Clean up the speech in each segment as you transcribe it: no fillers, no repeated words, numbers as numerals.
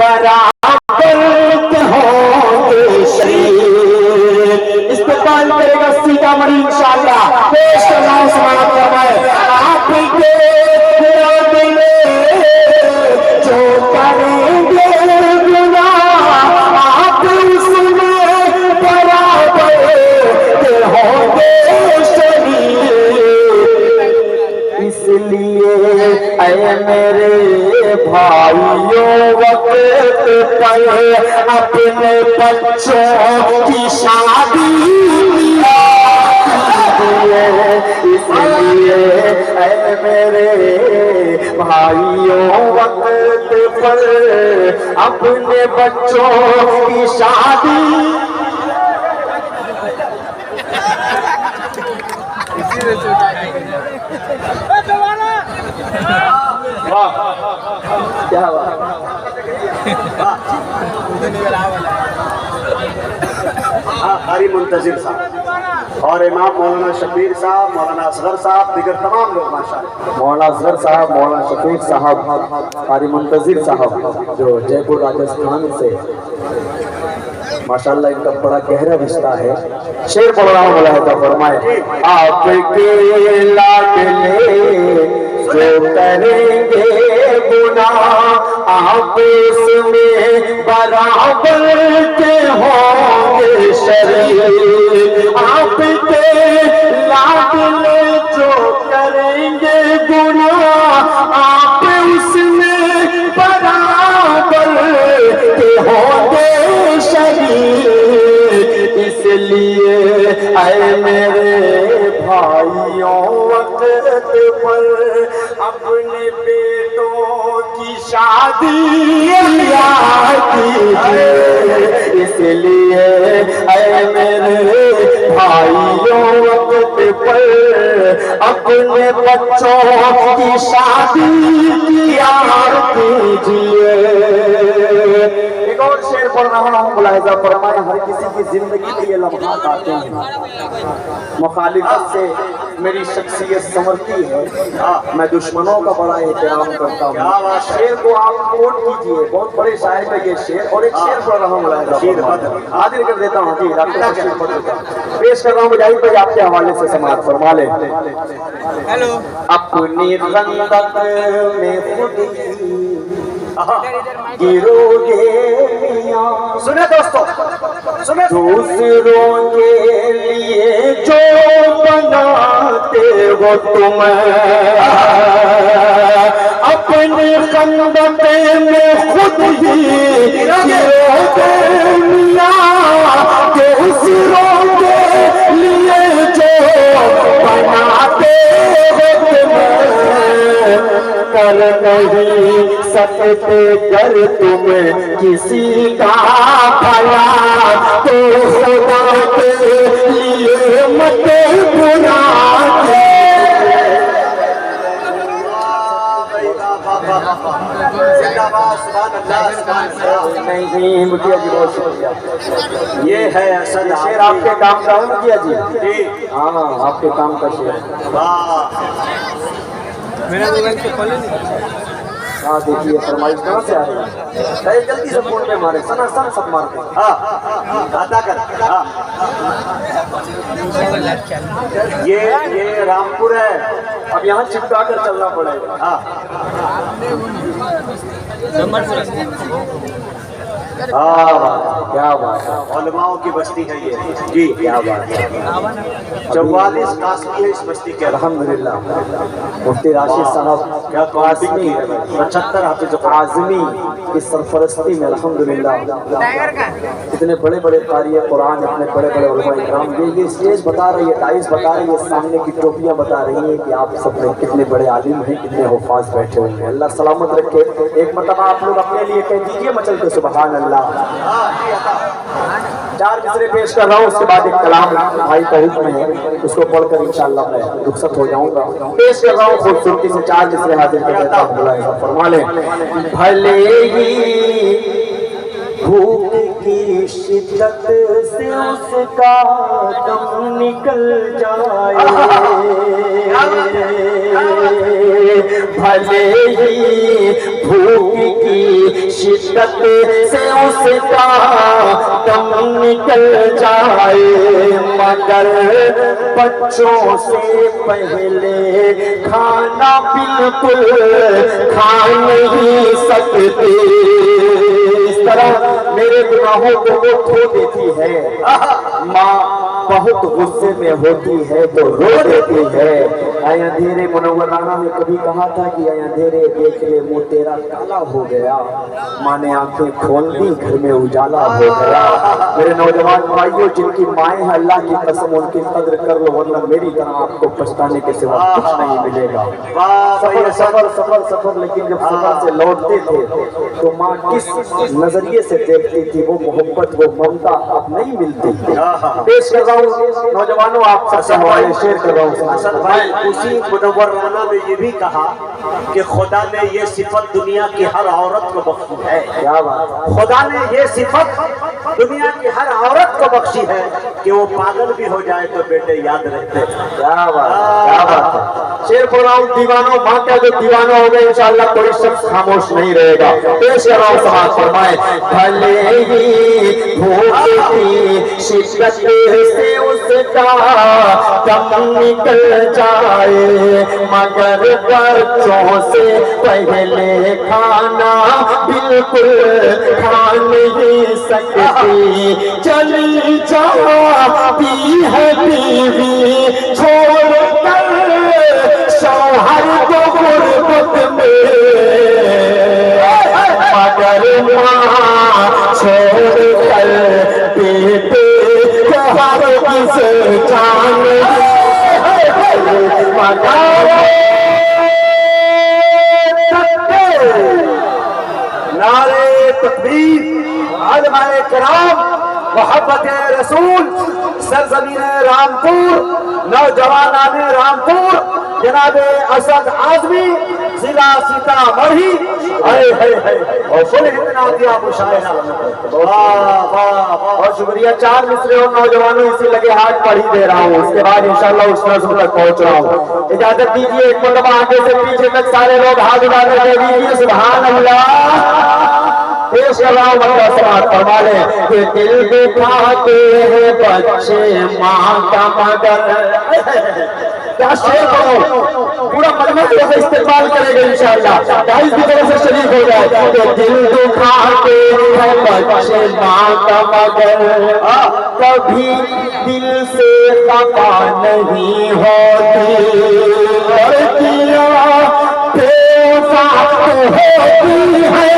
برابر کے ہوں گے شریر. استقبال کرے گا سیتامڑھی انشاءاللہ. پیش کرنا سماعت فرمائے. آپ کے ارادے میں جو کریں گے گناہ آپ اس میں برابر کے ہوں گے شریر. اس لیے اے میرے بھائیوں وقت پر اپنے بچوں کی شادی کیجیے. اس لیے اے میرے بھائیوں وقت پر اپنے بچوں کی شادی. کیا قاری منتظر صاحب اور امام مولانا شبیر صاحب، مولانا اصغر صاحب، دیگر تمام لوگ ماشاءاللہ. مولانا اصغر صاحب، مولانا شفیق صاحب، قاری منتظر صاحب جو جے پور راجستھان سے ماشاءاللہ ان کا بڑا گہرا رشتہ ہے. شعر پڑھ رہا ہوں، ملاحظہ فرمائے. آپ کے لاڈلے جو کریں گے گناہ آپ اس میں برابر کے ہوں گے شریر. آپ کے لاڈلے جو کریں گے گناہ آپ اس میں برابر کے ہوں گے شریر. اس لیے اے میرے بھائیوں وقت پر اپنے بیٹوں کی شادی کیجیے. اس لیے اے میرے بھائیوں وقت پر اپنے بچوں کی شادی کیجیے. ایک اور شعر پڑھ رہا ہوں، ملاحظہ فرمائے. ہر کسی کی زندگی میں یہ لمحات آتے ہیں مخالفت سے میری شخصیت سنورتی ہے، میں دشمنوں کا بڑا احترام کرتا ہوں. شعر کو آپ کوٹ کیجئے، بہت بڑے شاعر کا یہ شعر. اور ایک شعر پڑھ رہا ہوں، ملاحظہ حاضر کر دیتا ہوں. جی پیش کر رہا ہوں مجاہد بھائی، آپ کے حوالے سے سماعت فرما لیں. اپنی خندق میں خود گرو گے میاں. سنیں دوستو، سنیں. دوسروں کے لیے جو بناتے ہو تم اپنے خندق میں خود ہی گرو گے میاں. دوسروں کے لیے جو بناتے ہو تم کر نہیں سکتے گر تم کسی کا بھلا تو خدا کے لیے مت بناتے. نہیں مجھے جی بہت شکریہ. یہ ہے اصل شعر آپ کے کام کا ہے کیا جی؟ ہاں آپ کے کام کا شعر. ہاں دیکھیے فرمائش کہاں سے آ رہی ہے؟ جلدی سے فون پہ مارے. سنا سن سب مارتے. ادا کر. یہ رامپور ہے. اب یہاں چپکا کر چلنا پڑے گا. کیا بات ہے. علماء کی بستی ہے یہ. جی کیا بات ہے. 44 قاسمی ہے اس بستی کے. الحمدللہ مفتی راشد صاحب کیا قاسمی 75 حافظ اعظمی کی سرپرستی میں الحمدللہ اتنے بڑے بڑے قاری قرآن، اتنے بڑے بڑے علماء اکرام. یہ اسٹیج بتا رہی ہے، ٹائلس بتا رہی ہے، سامنے کی ٹوپیاں بتا رہی ہیں کہ آپ سب میں کتنے بڑے عالم ہیں، کتنے حفاظ بیٹھے ہوئے ہیں. اللہ سلامت رکھے. ایک مرتبہ آپ لوگ اپنے لیے کہہ دیجیے مچل کے سبحان اللہ. 4 مصرے پیش کر رہا ہوں، اس کے بعد ایک کلام بھائی کا حکم ہے، اس کو پڑھ کر انشاءاللہ میں رخصت ہو جاؤں گا. پیش کر رہا ہوں خوبصورتی سے 4 مصرے حاضر کر دیتا ہوں. ملاحظہ فرما لیں. بھلے ہی بھوک کی شدت سے اس کا دم نکل جائے، بھلے ہی بھوک کی शिद्दत से उसका दम निकल जाए, मगर बच्चों से पहले खाना बिल्कुल खा नहीं सकते। इस तरह मेरे गुनाहों को वो खो देती है। माँ बहुत गुस्से में होती है तो रो देती है। ऐ अंधेरे मुनव्वराना में कभी कहा था कि ऐ अंधेरे देख ले मुंह तेरा काला हो गया, माँ ने आंखें खोल दी घर में उजाला हो गया। मेरे नौजवान भाइयों, जिनकी माएँ हैं अल्लाह की कसम उनकी कद्र कर लो, वरना मेरी तरह आपको पछताने के सिवा कुछ नहीं मिलेगा। सफर सफर सफर सफर, लेकिन जब सफर से लौटते थे तो माँ किस नजरिए से देखती थी, वो मोहब्बत वो ममता अब नहीं मिलती। पेश कर रहा हूँ नौजवानों, आप सबसे हवाले शेयर कर रहा हूँ। असल भाई उसी मुनव्वराना में ये भी कहा कि खुदा ने ये सिफत दुनिया की हर औरत को बख्शी है। क्या बात, खुदा ने ये सिफत दुनिया की हर औरत को बख्शी है कि वो पागल भी हो जाए तो बेटे याद रखते हैं। क्या बात, क्या बात है। शेर पढ़ रहा हूँ, दीवानों माँ का जो दीवाना हो गए इंशाअल्लाह कोई शख्स खामोश नहीं रहेगा। पेश कर रहा हूँ, समाज फरमाए। भले ही भूख की शिद्दत से उसका दम निकल जाए, मगर बच्चों से पहले खाना बिल्कुल खा नहीं सकती। चली जाती है बीवी छोड़ कर शौहर को गुर्बत में, मगर माँ छोड़ कर बेटे को हर किस जान नारे तकबीर, उलमाए किराम, मोहब्बत रसूल, सरजमीन रामपुर, नौजवानान रामपुर, जनाबे असद आजमी, जिला सीतामढ़ी। और सुन इतना दिया मुशायरा, और शुक्रिया। 4 मिसरे और नौजवानों इसी लगे हाथ पढ़ ही दे रहा हूँ, उसके बाद इंशाल्लाह उस नज़्म तक पहुँच रहा हूँ। इजाजत दीजिए एक मरतबा आगे से पीछे तक सारे लोग हाथ उठाने के दीजिए। सुभान अल्लाह। पेश कर रहा हूँ, मतलब समाज फरमा ले कि दिल दिखाते हैं बच्चे माँ का मगर। क्या शेर करो, पूरा मजमा से इस्तेमाल करेंगे इंशाअल्लाह। गाइस की तरफ से शरीक हो जाए कि दिल दिखाते हैं बच्चे माँ का मगर, कभी दिल से खफा नहीं होती। लड़कियाँ बेवफा होती है,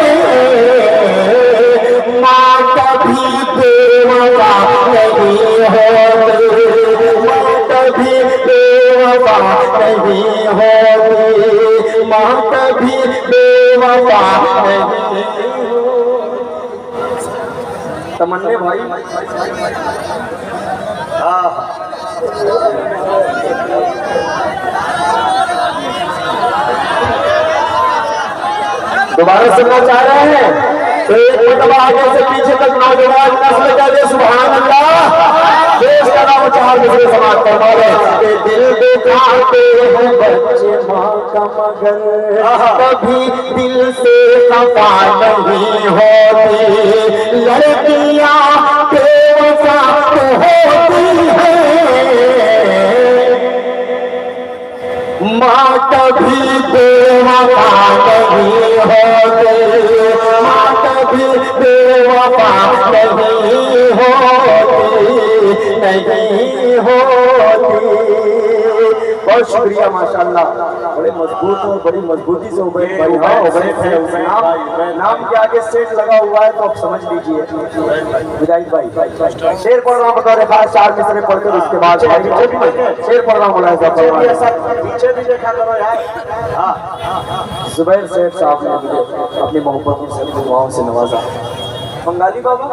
माँ कभी बेवफा नहीं होती, माँ कभी बेवफा नहीं होती, माँ कभी बेवफा नहीं। तमन्ने भाई दोबारा सुनना चाह रहे हैं तो एक मरतबा आगे से पीछे तक नौजवान नस्ल का दे सुभान अल्लाह। देश का नाम 4 मिसरे समाज फरमा रहे कि दिल दिखाते हैं बच्चे माँ का मगर, कभी दिल से खफा नहीं होती। लड़कियाँ बेवफा तो होती है, माँ कभी बेवफा नहीं होती, माँ कभी बेवफा नहीं होती, नहीं होती। बहुत शुक्रिया माशाअल्लाह, बड़े मजबूत हो, बड़ी मजबूती से उबैद भाई। हाँ उबैद है, उस नाम के आगे सेठ लगा हुआ है तो आप समझ लीजिए। मुजाहिद भाई शेर पढ़ रहा हूँ बतौर खास, 4 मिसरे पढ़कर उसके बाद शेर पढ़ रहा हूँ। पीछे भी देखा करो यार। जुबैर सेठ साहब ने मुझे अपनी मोहब्बत की सभी दुआओं से नवाजा। बंगाली बाबा